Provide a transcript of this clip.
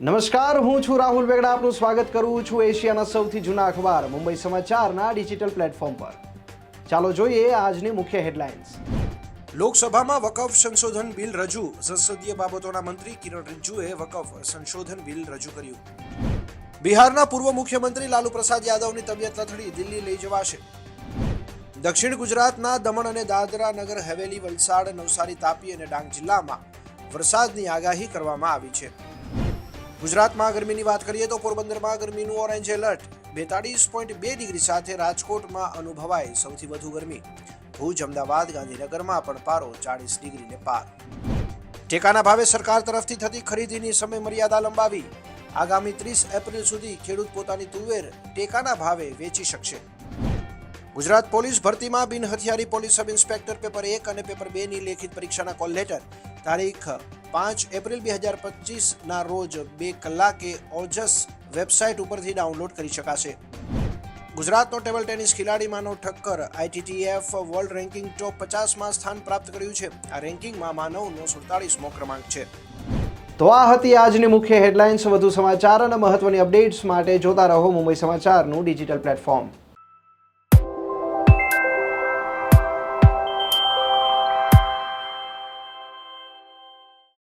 નમસ્કાર, હું છું રાહુલ વેગડા. આપનું સ્વાગત કરું છું એશિયાના સૌથી જૂના અખબાર મુંબઈ સમાચારના ડિજિટલ પ્લેટફોર્મ પર. ચાલો જોઈએ આજની મુખ્ય હેડલાઇન્સ. લોકસભામાં વકફ સંશોધન બિલ રજૂ. સંસદીય બાબતોના મંત્રી કિરણ રિજ્જુએ વકફ સંશોધન બિલ રજૂ કર્યું. બિહારના પૂર્વ મુખ્યમંત્રી લાલુ પ્રસાદ યાદવની તબિયત લથડી, દિલ્હી લઈ જવાશે. દક્ષિણ ગુજરાતના દમણ અને દાદરા નગર હવેલી, વલસાડ, નવસારી, તાપી અને ડાંગ જિલ્લામાં વરસાદની આગાહી કરવામાં આવી છે. ગુજરાતમાં ગરમીની વાત કરીએ તો પોરબંદરમાં ગરમીનું ઓરેન્જ એલર્ટ. 42.2 ડિગ્રી સાથે રાજકોટમાં અનુભવાય સૌથી વધુ ગરમી. ભુજ, અમદાવાદ, ગાંધીનગરમાં પણ પારો 40 ડિગ્રીને પાર. ટેકાના ભાવે સરકાર તરફથી થતી ખરીદીની સમય મર્યાદા લંબાવી. આગામી 30 એપ્રિલ સુધી ખેડૂત પોતાની તુવેર ટેકાના ભાવે વેચી શકશે. ગુજરાત પોલીસ ભરતીમાં બિન હથિયારી પોલીસ સબ ઇન્સ્પેક્ટર પેપર 1 અને પેપર 2 ની લેખિત પરીક્ષાના કોલ લેટર તારીખ 5 એપ્રિલ 2025 ના રોજ 2 કલાકે ઓજસ વેબસાઇટ ઉપરથી ડાઉનલોડ કરી શકાશે. ગુજરાતનો ટેબલ ટેનિસ ખેલાડી માનવ ઠક્કર ITTF વર્લ્ડ રેન્કિંગ ટોપ 50માં સ્થાન પ્રાપ્ત કર્યું છે. આ રેન્કિંગમાં માનવનો 47મો ક્રમાંક છે. તો આ હતી આજની મુખ્ય હેડલાઇન્સ. વધુ સમાચાર અને મહત્વની અપડેટ્સ માટે જોતા રહો મુંબઈ સમાચારનું ડિજિટલ પ્લેટફોર્મ.